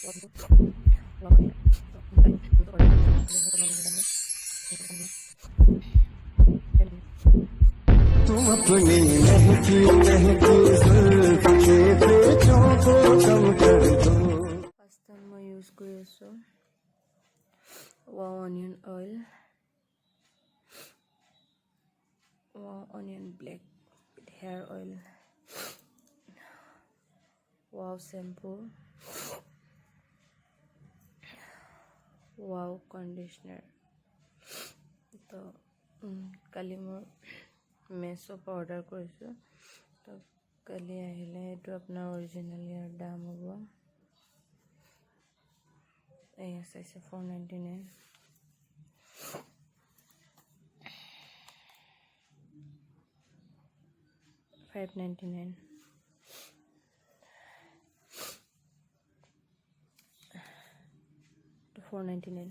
तुम अपनी महकी महकी जुल्फ के पेचों को कम कर दो। First time I use Gueso wow onion oil, wow onion black with hair oil, wow shampoo, wow conditioner. তো কালি মই মেছৰ পৰা অৰ্ডাৰ কৰিছোঁ। তো কালি আহিলে এইটো আপোনাৰ অৰিজিনেল ইয়াৰ দাম হ'ব এয়া চাইছে 499, $599, to 499।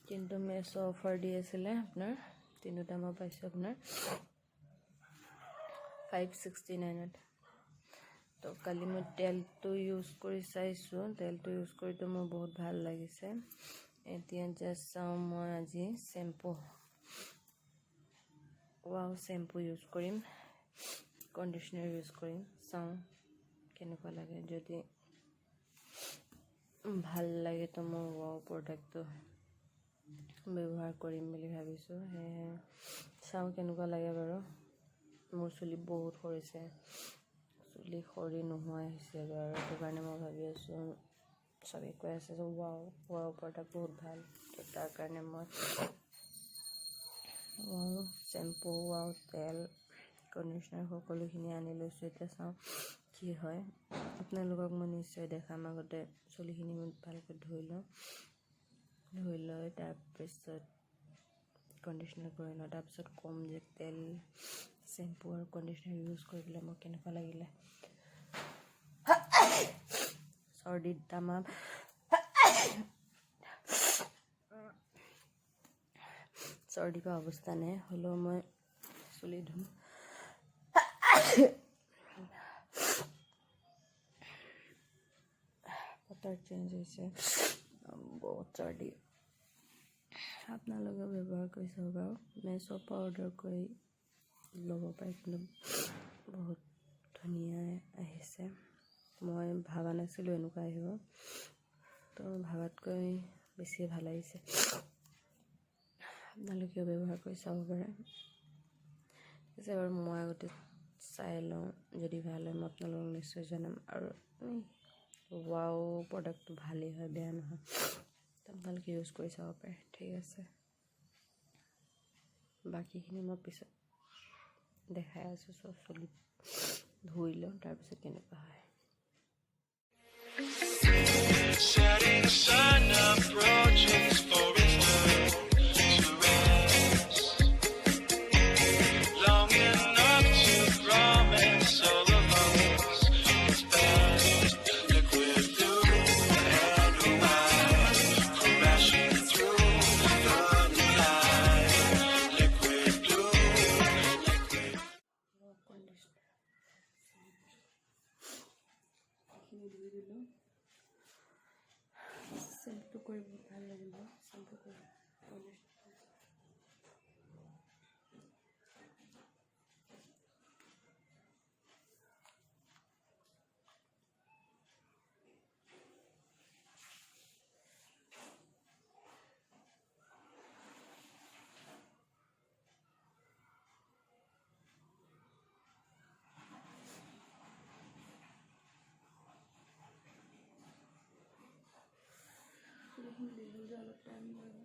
কিন্তু মেছ অফাৰ দি আছিলে আপোনাৰ তিনিটা মই পাইছোঁ আপোনাৰ 569। তো কালি মই তেলটো ইউজ কৰি চাইছোঁ, তেলটো ইউজ কৰিতো মোৰ বহুত ভাল লাগিছে। এতিয়া জাষ্ট চাওঁ মই আজি শ্বেম্পু ৱাও শ্বেম্পু ইউজ কৰিম, কণ্ডিশ্যনাৰ ইউজ কৰিম, চাওঁ কেনেকুৱা লাগে। যদি ভাল লাগে তো মই ৱাও প্ৰডাক্টটো ব্যৱহাৰ কৰিম বুলি ভাবিছোঁ। সেয়েহে চাওঁ কেনেকুৱা লাগে বাৰু। মোৰ চুলি বহুত সৰিছে, চুলি সৰি নোহোৱা হৈছে বাৰু। সেইটো কাৰণে মই ভাবি আছোঁ, চবেই কৈ আছে যে ৱাও প্ৰডাক্ট বহুত ভাল। তো তাৰ কাৰণে মই ৱাও শ্বেম্পু, ৱাও তেল, কণ্ডিশ্যনাৰ সকলোখিনি আনি লৈছোঁ। এতিয়া চাওঁ কি হয়। আপোনালোকক মই নিশ্চয় দেখাম। আগতে চুলিখিনি মই ভালকৈ ধুই লৈ তাৰপিছত কণ্ডিশ্যনাৰ কৰি লওঁ। তাৰপিছত ক'ম যে তেল, শ্বেম্পু আৰু কণ্ডিশ্যনাৰ ইউজ কৰি পেলাই মোৰ কেনেকুৱা লাগিলে। চৰ্দিত তামাম চৰ্দি পৰা অৱস্থা নাই, হ'লেও মই চুলি ধুম। বতৰ চেঞ্জ হৈছে, বহুত চৰ্দি। আপোনালোকে ব্যৱহাৰ কৰি চাব বাৰু। মেছৰ পৰা অৰ্ডাৰ কৰি ল'ব পাৰে, কিন্তু বহুত ধুনীয়া আহিছে। মই ভাবা নাছিলোঁ এনেকুৱা আহিব, তো ভাবাতকৈ বেছি ভাল আহিছে। আপোনালোকেও ব্যৱহাৰ কৰি চাব পাৰে। পিছে বাৰু মই আগতে চাই লওঁ, যদি ভাল হয় মই আপোনালোকক নিশ্চয় জনাম। আৰু ৱাও প্ৰডাক্টটো ভালেই হয়, বেয়া নহয়। আপোনালোকে ইউজ কৰি চাব পাৰে। ঠিক আছে, বাকীখিনি মই পিছত দেখাই আছোঁ। চব চুলি ধুই লওঁ, তাৰপিছত কেনেকুৱা হয়। Setting sun approaches for its turn to rest. Long enough to promise all of us its best. Liquid blue and white, crashing through the night. Liquid blue, liquid. Shampoo কৰি বহুত ভাল লাগিব। শ্বেম্পু কৰি অলপ টাইম লাগে।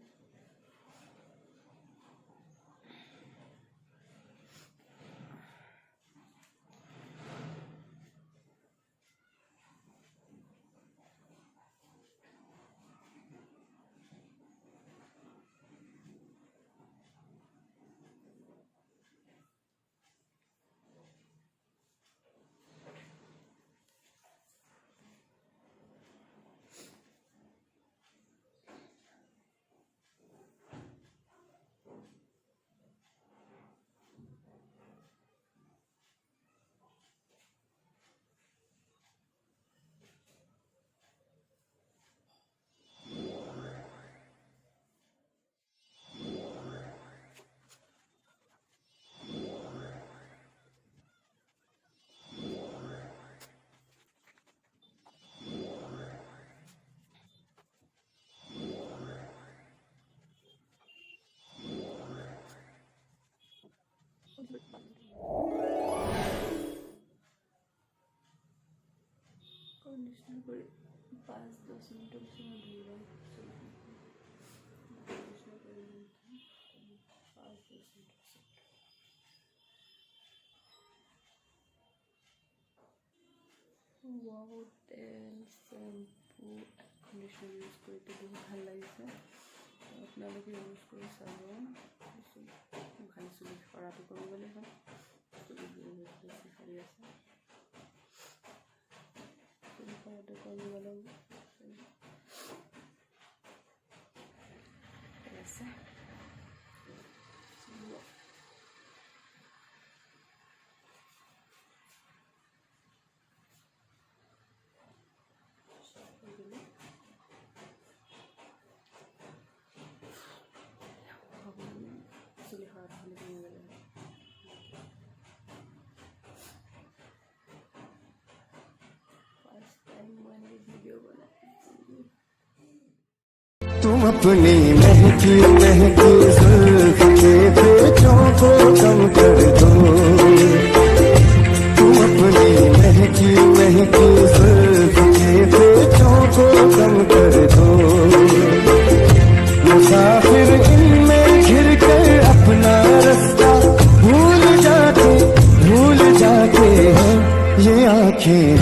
5-10 मिनटों से मैं धो रहा हूँ 5-10 मिनटों से। वाओ, তেল শ্যাম্পু কন্ডিশনার ইউজ কৰি বহুত ভাল লাগিছে। আপোনালোকে ইউজ কৰি চাব। খালি চুলি সৰাটো কৰিবলৈ হয়, চুলি বহুত বেছি সৰি আছে, চুলি সৰাটো কৰিবলৈ আছে। চুলি সৰাটো খালি কৰিবলৈ হয়। ফাৰ্ষ্ট টাইম মই এনেকৈ ভিডিঅ' বনাইছোঁ। तुम अपनी महकी महकी जुल्फ के पेचों को कम कर दो। तुम अपनी महकी महकी जुल्फ के पेचों को कम कर दो। मुसाफिर इनमें घिर कर अपना रास्ता भूल जाते हैं ये आंखें।